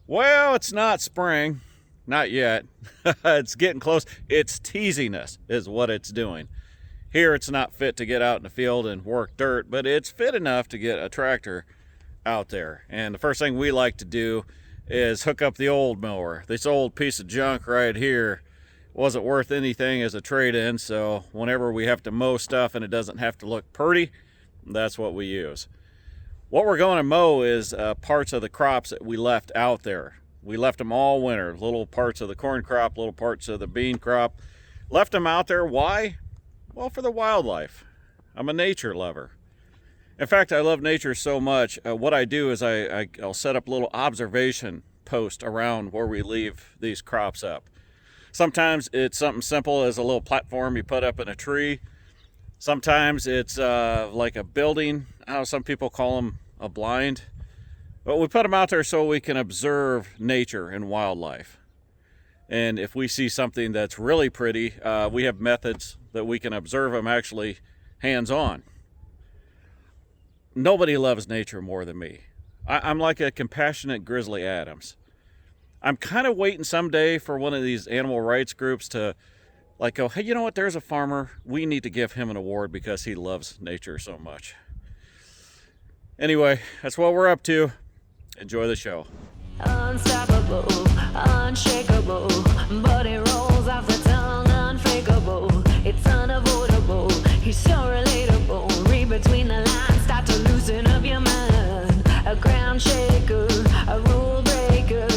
Well, it's not spring. Not yet. It's getting close. It's teasing us, is what it's doing. Here, it's not fit to get out in the field and work dirt, but it's fit enough to get a tractor out there. And the first thing we like to do is hook up the old mower. This old piece of junk right here wasn't worth anything as a trade-in, so whenever we have to mow stuff and it doesn't have to look pretty, that's what we use. What we're going to mow is parts of the crops that we left out there. We left them all winter, little parts of the corn crop, little parts of the bean crop. Left them out there. Why? Well, for the wildlife. I'm a nature lover. In fact, I love nature so much. What I do is I'll set up a little observation post around where we leave these crops up. Sometimes it's something simple as a little platform you put up in a tree. Sometimes it's like a building. I know some people call them a blind. But we put them out there so we can observe nature and wildlife. And if we see something that's really pretty, we have methods that we can observe them actually hands-on. Nobody loves nature more than me. I'm like a compassionate Grizzly Adams. I'm kind of waiting someday for one of these animal rights groups to like go, hey, you know what, there's a farmer. We need to give him an award because he loves nature so much. Anyway, that's what we're up to. Enjoy the show. Unstoppable, unshakable, but it rolls off the tongue, unfakeable. It's unavoidable, he's so relatable. Read between the lines, start to loosen up your mind. A ground shaker, a rule breaker.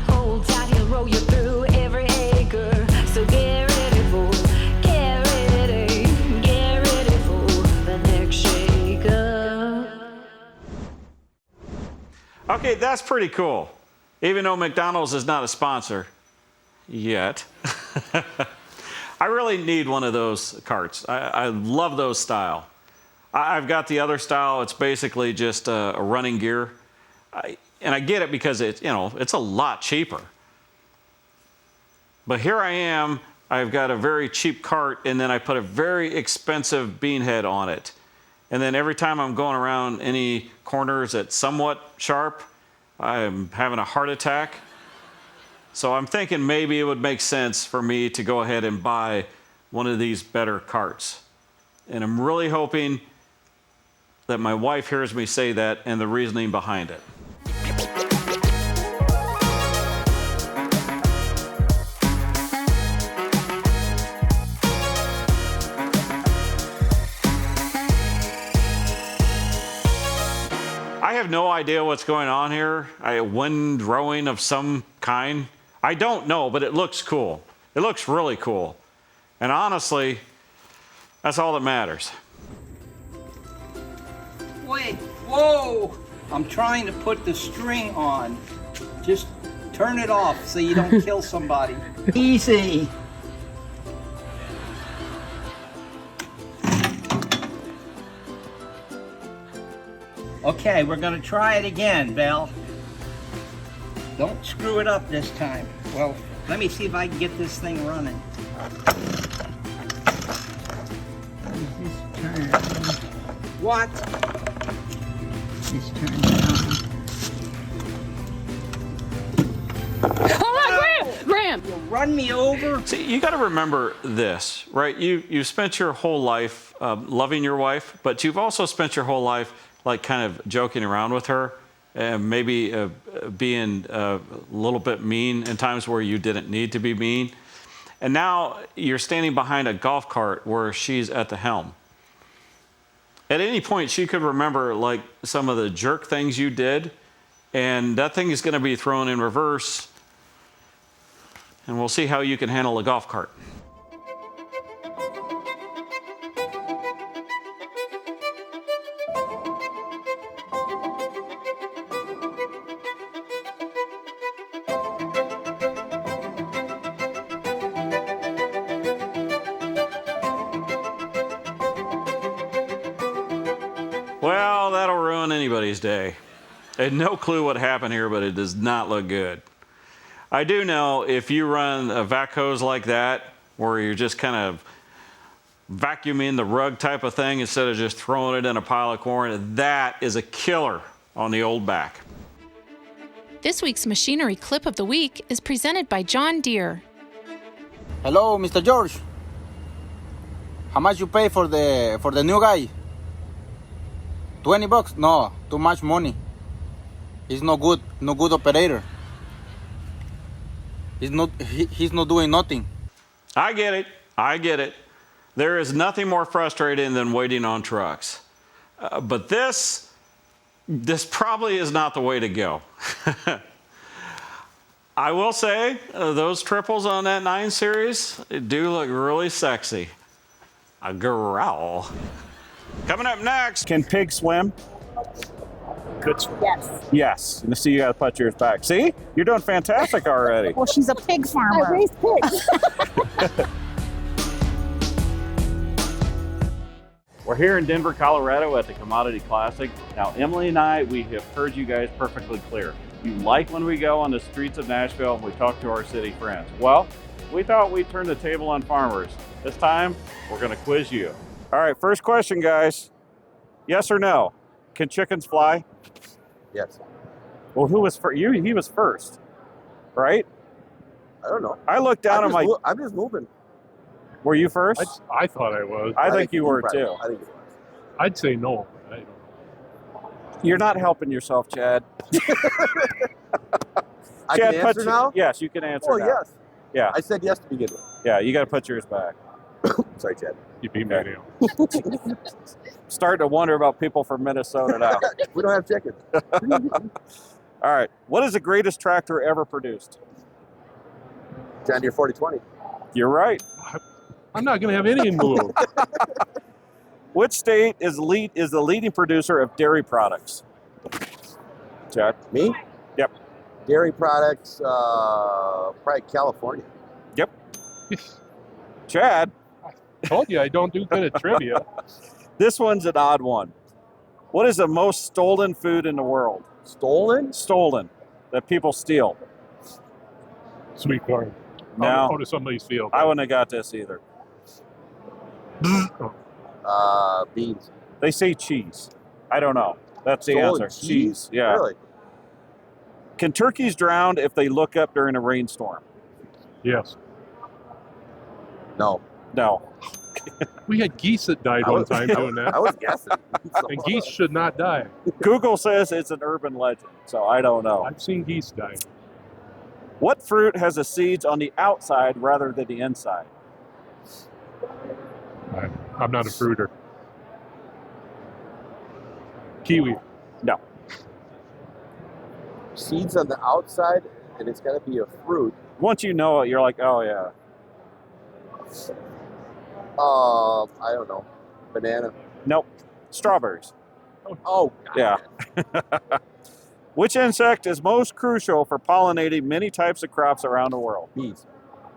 Hold tight, he'll roll you through every acre. So get ready for the next shaker. Okay, that's pretty cool. Even though McDonald's is not a sponsor yet. I really need one of those carts. I love those style. I've got the other style. It's basically just a running gear. And I get it because it's a lot cheaper. But here I am, I've got a very cheap cart and then I put a very expensive bean head on it. And then every time I'm going around any corners that's somewhat sharp, I'm having a heart attack. So I'm thinking maybe it would make sense for me to go ahead and buy one of these better carts. And I'm really hoping that my wife hears me say that and the reasoning behind it. I have no idea what's going on here. A windrowing of some kind. I don't know, but it looks cool. It looks really cool. And honestly, that's all that matters. Wait, whoa! I'm trying to put the string on. Just turn it off so you don't kill somebody. Easy. Okay, we're gonna try it again, Val. Don't screw it up this time. Well, let me see if I can get this thing running. What? Just turn it on. Oh my Graham! You'll run me over? See, you got to remember this, right? You spent your whole life loving your wife, but you've also spent your whole life like kind of joking around with her and maybe being a little bit mean in times where you didn't need to be mean. And now you're standing behind a golf cart where she's at the helm. At any point, she could remember like some of the jerk things you did, and that thing is going to be thrown in reverse, and we'll see how you can handle a golf cart. Well, that'll ruin anybody's day. I had no clue what happened here, but it does not look good. I do know if you run a vac hose like that, where you're just kind of vacuuming the rug type of thing instead of just throwing it in a pile of corn, that is a killer on the old back. This week's Machinery Clip of the Week is presented by John Deere. Hello, Mr. George. How much you pay for the new guy? $20? No, too much money. He's no good operator. He's not doing nothing. I get it. There is nothing more frustrating than waiting on trucks. But this probably is not the way to go. I will say, those triples on that 9 Series do look really sexy. A growl. Coming up next. Can pigs swim? Good swim. Yes. Yes. You see, you got to put yours back. See? You're doing fantastic already. Well, she's a pig farmer. I raised pigs. We're here in Denver, Colorado at the Commodity Classic. Now, Emily and I, we have heard you guys perfectly clear. You like when we go on the streets of Nashville and we talk to our city friends. Well, we thought we'd turn the table on farmers. This time, we're gonna quiz you. All right, first question, guys. Yes or no? Can chickens fly? Yes. Well, who was first? He was first, right? I don't know. I looked down at my... I'm just moving. Were you first? I thought I was. I think you were too. I think you were. I'd say no. I don't know. You're not helping yourself, Chad. I Chad, can answer now? Yes, you can answer Oh, now. yes. Yeah. I said yes to begin with. Yeah, you got to put yours back. Sorry, Chad. You beat me Okay. now. Starting to wonder about people from Minnesota now. We don't have chickens. All right. What is the greatest tractor ever produced? John Deere 4020. You're right. I'm not going to have any move. Which state is the leading producer of dairy products? Chad? Me? Yep. Dairy products, probably California. Yep. Chad? Told you I don't do good at trivia. This one's an odd one. What is the most stolen food in the world? Stolen? Stolen. That people steal. Sweet corn. No. Out of somebody's field. I wouldn't have got this either. Beans. They say cheese. I don't know. That's the Stolen answer. Cheese. Yeah. Really? Can turkeys drown if they look up during a rainstorm? Yes. No. No. We had geese that died one time doing that. I was guessing. And geese should not die. Google says it's an urban legend, so I don't know. I've seen geese die. What fruit has the seeds on the outside rather than the inside? I'm not a fruiter. Kiwi. No. Seeds on the outside, and it's got to be a fruit. Once you know it, you're like, oh yeah. I don't know. Banana. Nope. Strawberries. Oh, Yeah. Which insect is most crucial for pollinating many types of crops around the world? Bees.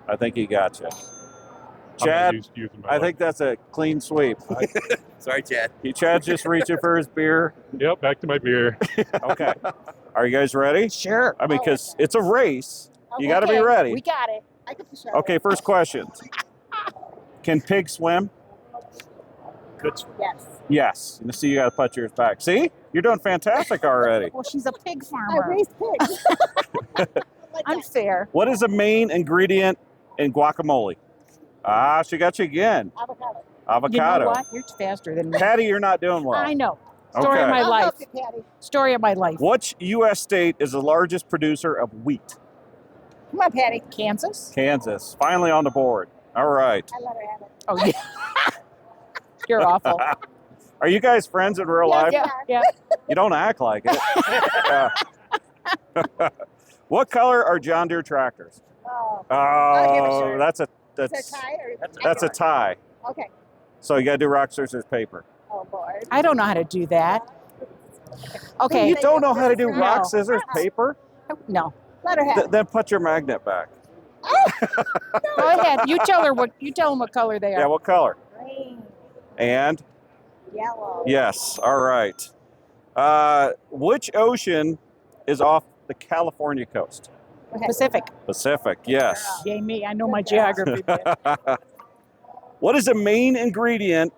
I think he got you. I'm Chad, not using my I think that's a clean sweep. Sorry, Chad. Chad's just reaching for his beer. Yep, back to my beer. Okay. Are you guys ready? Sure. I mean, because it's a race. You got to be Okay, ready. We got it. I get the show. Okay, first question. Can pigs swim? Good swim. Yes. Yes. You see, you got to put yours back. See? You're doing fantastic already. Well, she's a pig I farmer. raised pigs. Like that. Unfair. What is the main ingredient in guacamole? Ah, she got you again. Avocado. Avocado. You know what? You're faster than me. Patty, you're not doing well. I know. Story Okay. of my I'll life. help you, Patty. Story of my life. Which U.S. state is the largest producer of wheat? Come on, Patty. Kansas? Kansas. Finally on the board. All right. I let her have it. Oh, yeah. You're awful. Are you guys friends in real life? Yeah, yeah. You don't act like it. Yeah. What color are John Deere tractors? Oh. I'll give a Oh, shirt. that's a Is that tie or? that's a tie. Okay. So you got to do rock, scissors, paper. Oh, Lord. I don't know how to do that. Okay. You don't know how to do No. rock, scissors, paper? No. Let her have it. Then put your magnet back. Go ahead. You tell them what color they are. Yeah, what color? Green. And Yellow. yes, all right. Which ocean is off the California coast? Pacific. Pacific, yes. Yay me. I know my geography. What is the main ingredient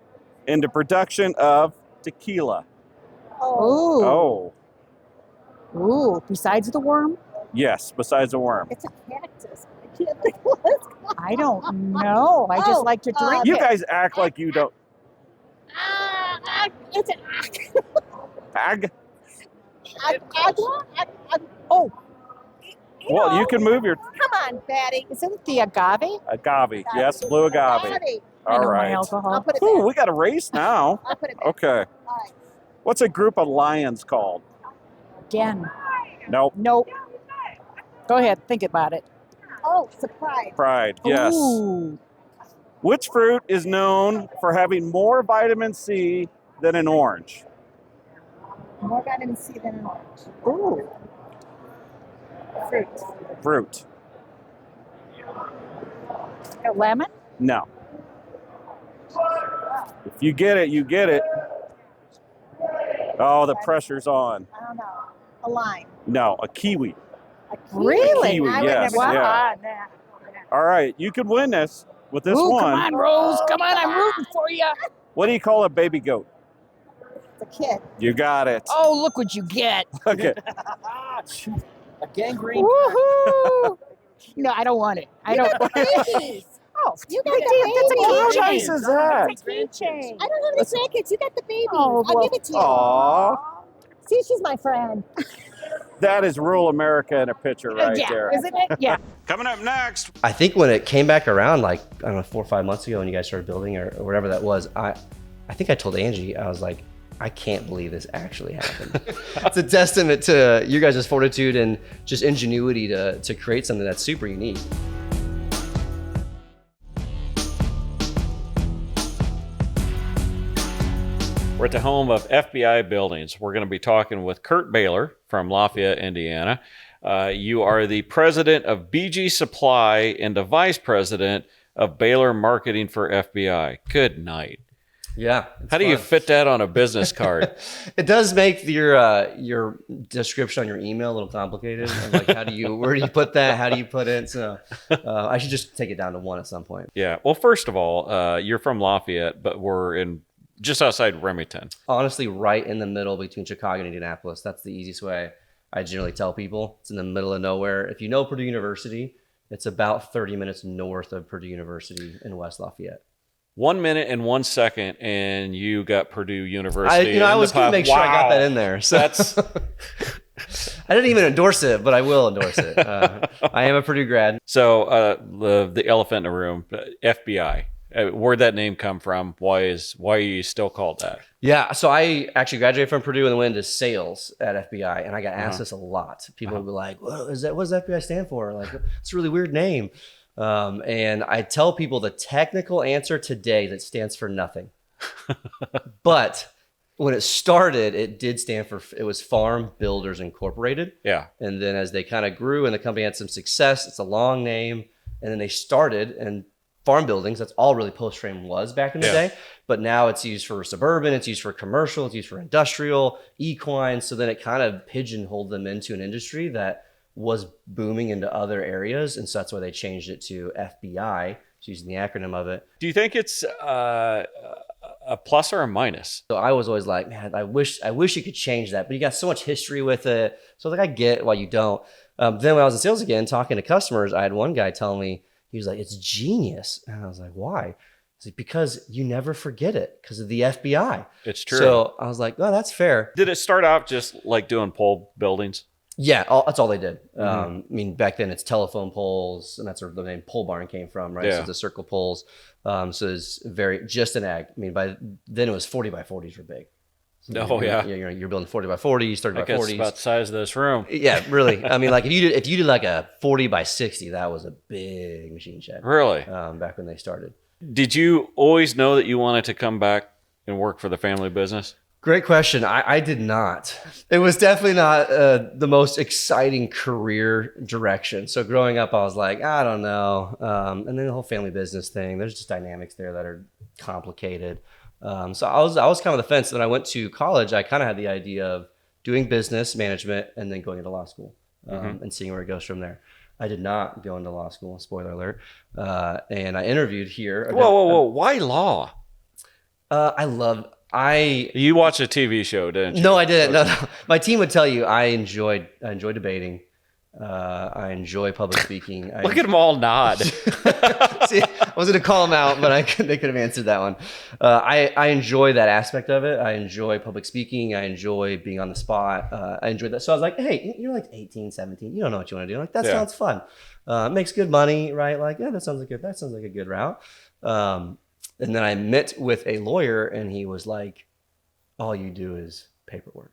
in the production of tequila? Oh. Ooh. Oh, Ooh, besides the worm? Yes, besides a worm. It's a cactus. I can't think what it's called. I don't know. I just like to drink You it. guys act like you don't. It's an Ag? agua. Oh, Well, you can move your Come on, Betty. isn't it the agave? agave. Yes, blue agave. Betty. I All know my right. I'll alcohol. put it Ooh, back. we got a race now. I'll put it back. Okay. All right. What's a group of lions called? Again. Nope. Nope. Go ahead. Think about it. Oh, surprise. Pride. Yes. Ooh. Which fruit is known for having more vitamin C than an orange? More vitamin C than an orange. Ooh. Fruit. Fruit. A lemon? No. If you get it, you get it. Oh, the pressure's on. I don't know. A lime. No, a kiwi. A kiwi. Really? Kiwi, I would yes, never yeah. thought that. All right, you could win this with this Ooh, one. come on, Rose. Come on. I'm rooting for you. What do you call a baby goat? It's a kid. You got it. Oh, look what you get. Okay. A gangrene. Woohoo. No, I don't want it. I don't. Babies. Oh, You got the that's a baby. How keychain. nice is that? It's a keychain. I don't have any grandkids. You got the baby. Oh, I'll well, give it to you. Aw, See, she's my friend. that is rural America in a picture right yeah, there. isn't it? Yeah. Coming up next. I think when it came back around, like, I don't know, 4 or 5 months ago when you guys started building or whatever that was, I think I told Angie, I was like, I can't believe this actually happened. It's a testament to you guys' fortitude and just ingenuity to create something that's super unique. We're at the home of FBI Buildings. We're going to be talking with Kurt Bahler from Lafayette, Indiana. You are the president of BG Supply and the vice president of Bahler Marketing for FBI. Good night. Yeah. How do you fit that on a business card? It does make your description on your email a little complicated. Like, where do you put that? How do you put it? So I should just take it down to one at some point. Yeah. Well, first of all, you're from Lafayette, but we're in just outside Remington. Honestly, right in the middle between Chicago and Indianapolis. That's the easiest way I generally tell people. It's in the middle of nowhere. If you know Purdue University, it's about 30 minutes north of Purdue University in West Lafayette. 1 minute and 1 second, and you got Purdue University. I was going to make sure I got that in there. So That's I didn't even endorse it, but I will endorse it. I am a Purdue grad. so the elephant in the room, FBI. Where'd that name come from? Why are you still called that? Yeah, so I actually graduated from Purdue and went into sales at FBI, and I got asked this a lot. People would be like, what does FBI stand for? Like, it's a really weird name. And I tell people the technical answer today that stands for nothing. But when it started, it did stand for, it was Farm Builders Incorporated. Yeah. And then as they kind of grew and the company had some success, it's a long name. And then they started, and farm buildings, that's all really post-frame was back in the day. But now it's used for suburban, it's used for commercial, it's used for industrial, equine. So then it kind of pigeonholed them into an industry that was booming into other areas. And so that's why they changed it to FBI, using the acronym of it. Do you think it's a plus or a minus? So I was always like, man, I wish you could change that, but you got so much history with it. So like, I get why you don't. Then when I was in sales again, talking to customers, I had one guy tell me, he was like, it's genius. And I was like, why? He's like, because you never forget it because of the FBI. It's true. So I was like, oh, that's fair. Did it start out just like doing pole buildings? Yeah, that's all they did. I mean, back then it's telephone poles, and that's where the name pole barn came from, right? Yeah. So the circle poles. So it's just an ag. I mean, by then it was 40 by 40s were big. So you're building 40 by 40s, 30 by 40s. It's about the size of this room. Yeah, really. I mean, like if you did like a 40 by 60, that was a big machine shed. Really? Back when they started. Did you always know that you wanted to come back and work for the family business? Great question. I did not. It was definitely not the most exciting career direction. So growing up, I was like, I don't know. And then the whole family business thing, there's just dynamics there that are complicated. So I was kind of the fence. When I went to college, I kind of had the idea of doing business management and then going into law school and seeing where it goes from there. I did not go into law school, spoiler alert. And I interviewed here. Whoa. Why law? I You watched a TV show, didn't you? No, I didn't. No. My team would tell you I enjoy debating. I enjoy public speaking. Look at them all nod. See, I was going to call them out, but they could have answered that one. I enjoy that aspect of it. I enjoy public speaking. I enjoy being on the spot. I enjoy that. So I was like, hey, you're like 18, 17. You don't know what you want to do. Like, that sounds fun. Makes good money, right? Like, yeah, that sounds like a good route. And then I met with a lawyer, and he was like, all you do is paperwork.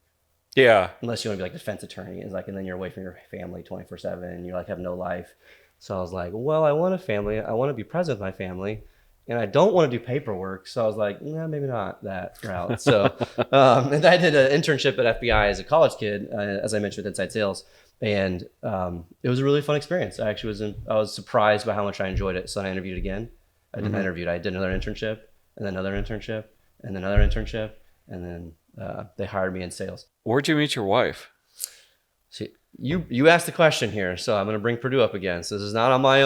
Yeah. Unless you want to be like a defense attorney. It's like, and then you're away from your family 24/7 and you like have no life. So I was like, well, I want a family. I want to be present with my family. And I don't want to do paperwork. So I was like, nah, maybe not that route. So and I did an internship at FBI as a college kid, as I mentioned, with Inside Sales. And it was a really fun experience. I was surprised by how much I enjoyed it. So I interviewed again. I did another internship, and then another internship, and then another internship. And then they hired me in sales. Where'd you meet your wife? See, you asked the question here, so I'm going to bring Purdue up again. So this is not on my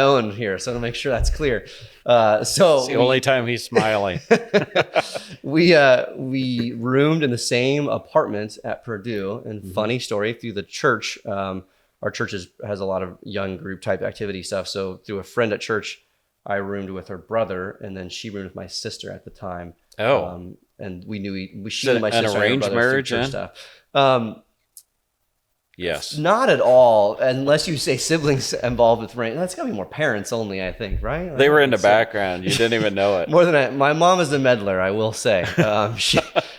own here. So to make sure that's clear. It's the only time he's smiling. we roomed in the same apartment at Purdue. And funny story, through the church, our church has a lot of young group type activity stuff. So through a friend at church, I roomed with her brother, and then she roomed with my sister at the time. Oh. And we knew she Is and my it an sister arranged and her brother through marriage, church then? stuff. Yes. Not at all, unless you say siblings involved with rain. That's got to be more parents only, I think, right? They were in the background. You didn't even know it. More than that. My mom is the meddler, I will say.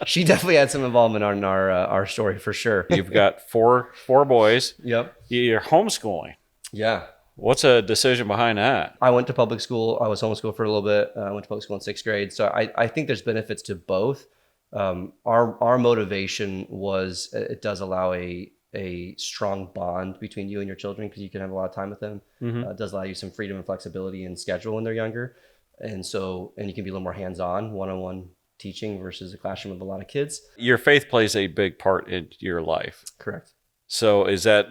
She definitely had some involvement in our story for sure. You've got four boys. Yep. You're homeschooling. Yeah. What's a decision behind that? I went to public school. I was homeschooled for a little bit. I went to public school in 6th grade. So I think there's benefits to both. Our motivation was it does allow a strong bond between you and your children because you can have a lot of time with them. It does allow you some freedom and flexibility in schedule when they're younger. And you can be a little more hands-on, one-on-one teaching versus a classroom of a lot of kids. Your faith plays a big part in your life. Correct. So is that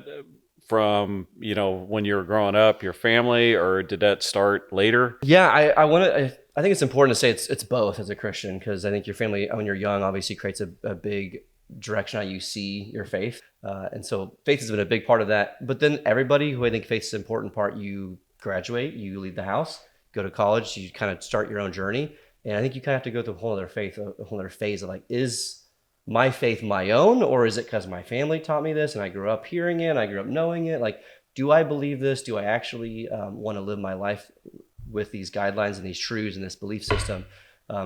from, when you were growing up, your family, or did that start later? Yeah, I think it's important to say it's both as a Christian, because I think your family, when you're young, obviously creates a big direction how you see your faith. And so faith has been a big part of that. But then everybody who I think faith is an important part, you graduate, you leave the house, go to college, you kind of start your own journey. And I think you kind of have to go through a whole other phase of like, is my faith my own, or is it because my family taught me this and I grew up hearing it, I grew up knowing it? Like, do I believe this? Do I actually want to live my life with these guidelines and these truths and this belief system?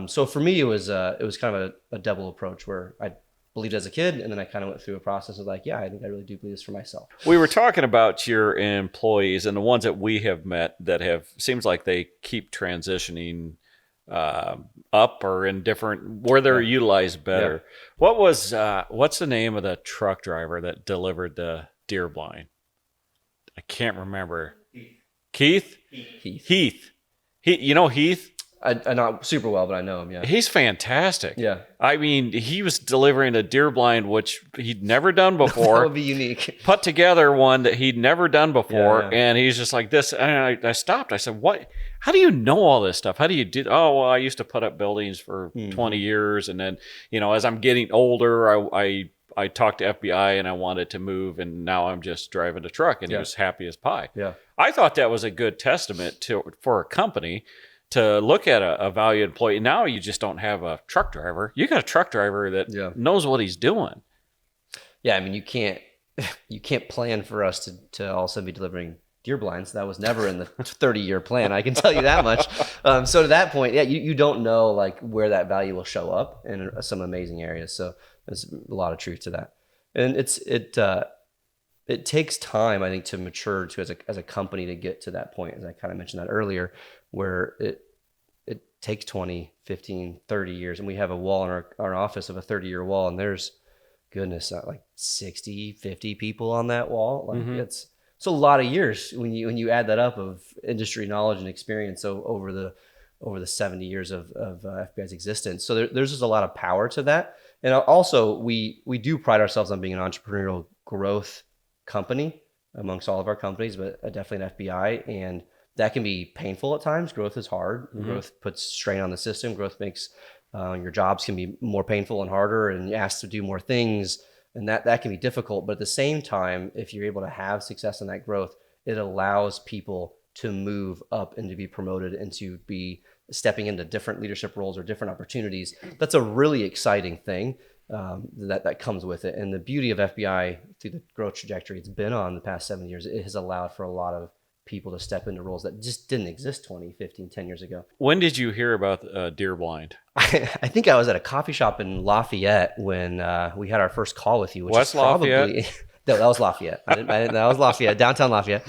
So for me, it was kind of a double approach where I believed as a kid, and then I kind of went through a process of like, yeah, I think I really do believe this for myself. We were talking about your employees and the ones that we have met that seems like they keep transitioning up or in different, where they're utilized better. Yeah. What's the name of the truck driver that delivered the deer blind? I can't remember. Heath. Heath. Heath? I not super well, but I know him. Yeah, he's fantastic. Yeah, I mean, he was delivering a deer blind, which he'd never done before. That would be unique. Put together one that he'd never done before, and he's just like this. And I stopped. I said, "What? How do you know all this stuff? How do you do?" Oh, well, I used to put up buildings for 20 years, and then as I'm getting older, I talked to FBI and I wanted to move, and now I'm just driving a truck, and he was happy as pie. Yeah, I thought that was a good testament for a company to look at a valued employee. Now you just don't have a truck driver. You got a truck driver that knows what he's doing. Yeah, I mean, you can't plan for us to all of a sudden be delivering deer blinds. That was never in the 30-year plan. I can tell you that much. So to that point, you don't know like where that value will show up in some amazing areas. So there's a lot of truth to that. And it takes time, I think, to mature as a company to get to that point, as I kind of mentioned that earlier, where it takes 20, 15, 30 years. And we have a wall in our office of a 30-year wall, and there's, goodness, like 60, 50 people on that wall. Like it's a lot of years when you add that up of industry knowledge and experience over the 70 years of FBI's existence. So there's just a lot of power to that. And also we do pride ourselves on being an entrepreneurial growth company amongst all of our companies, but definitely an FBI. And that can be painful at times. Growth is hard. Growth puts strain on the system. Growth makes Your jobs can be more painful and harder, and you're asked to do more things, and that can be difficult. But at the same time, if you're able to have success in that growth, it allows people to move up and to be promoted and to be stepping into different leadership roles or different opportunities. That's a really exciting thing that comes with it. And the beauty of FBI through the growth trajectory it's been on the past 7 years, it has allowed for a lot of people to step into roles that just didn't exist 20, 15, 10 years ago. When did you hear about Deer Blind? I think I was at a coffee shop in Lafayette when we had our first call with you, which West is probably Lafayette? that was Lafayette. That was Lafayette, downtown Lafayette.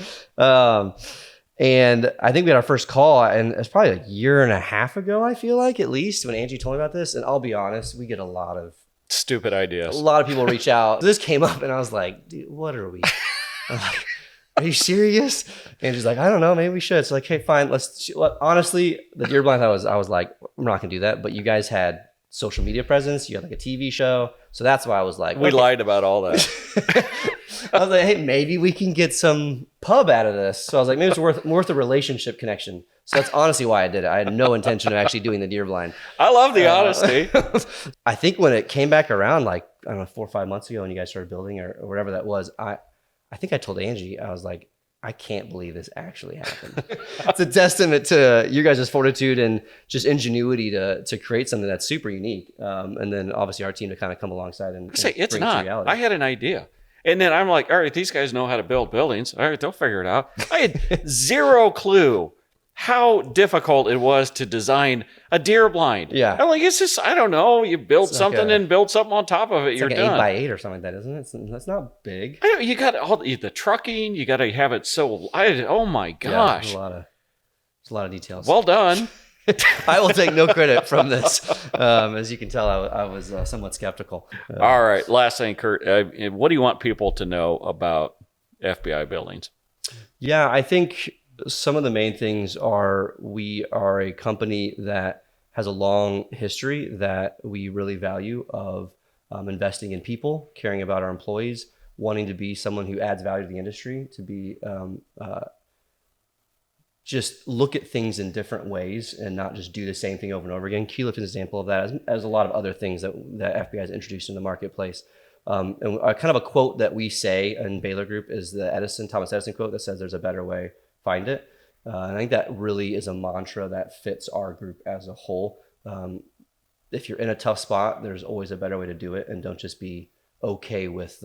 And I think we had our first call, and it's probably a year and a half ago, I feel like, at least, when Angie told me about this. And I'll be honest, we get a lot of stupid ideas. A lot of people reach out. This came up, and I was like, dude, what are we? I'm like, are you serious? And she's like, I don't know, maybe we should. So like, hey, fine, honestly, the Deer Blind, I was like, I'm not gonna do that. But you guys had social media presence, you had like a TV show. So that's why I was like, we lied about all that. I was like, hey, maybe we can get some pub out of this. So I was like, maybe it's worth a relationship connection. So that's honestly why I did it. I had no intention of actually doing the Deer Blind. I love the honesty. I think when it came back around, like, I don't know, 4 or 5 months ago when you guys started building or whatever that was, I think I told Angie, I was like, I can't believe this actually happened. It's a testament to you guys' fortitude and just ingenuity to create something that's super unique. And then obviously our team to kind of come alongside and say it's bring it to not. reality. I had an idea. And then I'm like, all right, these guys know how to build buildings. All right, they'll figure it out. I had zero clue how difficult it was to design a deer blind. Yeah. I'm like, it's just, I don't know. You build It's something like and build something on top of it. It's You're like done. an 8x8 or something like that, isn't it? That's not big. I know, you got all the trucking. You got to have it so. Oh my gosh! Yeah, there's a lot of details. Well done. I will take no credit from this. As you can tell, I was somewhat skeptical. All right. Last thing, Kurt. What do you want people to know about FBI buildings? Yeah, I think some of the main things are we are a company that has a long history that we really value of investing in people, caring about our employees, wanting to be someone who adds value to the industry, to be just look at things in different ways and not just do the same thing over and over again. Keylif is an example of that, as a lot of other things that FBI has introduced in the marketplace. And kind of a quote that we say in Bahler Group is the Thomas Edison quote that says, "There's a better way, find it." And I think that really is a mantra that fits our group as a whole. If you're in a tough spot, there's always a better way to do it, and don't just be okay with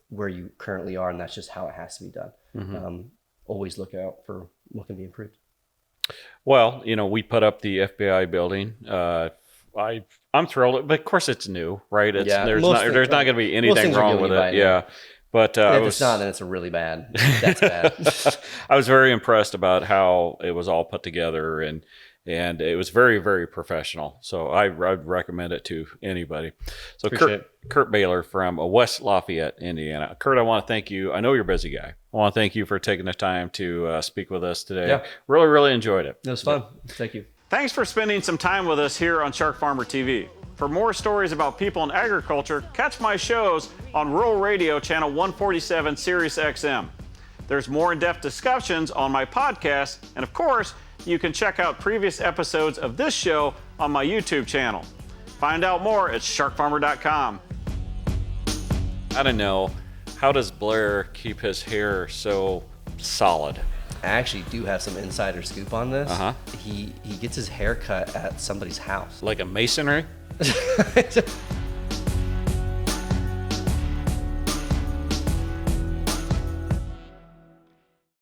where you currently are, and that's just how it has to be done. Mm-hmm. Always look out for what can be improved. Well, we put up the FBI building. I'm thrilled, but of course it's new, right? There's not going to be anything wrong with it. Yeah. But if it's not, then it's a really bad. That's bad. I was very impressed about how it was all put together, and it was very, very professional. So I'd recommend it to anybody. So Kurt Bahler from West Lafayette, Indiana. Kurt, I want to thank you. I know you're a busy guy. I want to thank you for taking the time to speak with us today. Yeah. Really, really enjoyed it. It was fun. Thank you. Thanks for spending some time with us here on Shark Farmer TV. For more stories about people in agriculture, catch my shows on Rural Radio Channel 147 Sirius XM. There's more in-depth discussions on my podcast, and of course, you can check out previous episodes of this show on my YouTube channel. Find out more at sharkfarmer.com. I don't know, how does Blair keep his hair so solid? I actually do have some insider scoop on this. Uh-huh. He gets his hair cut at somebody's house. Like a masonry?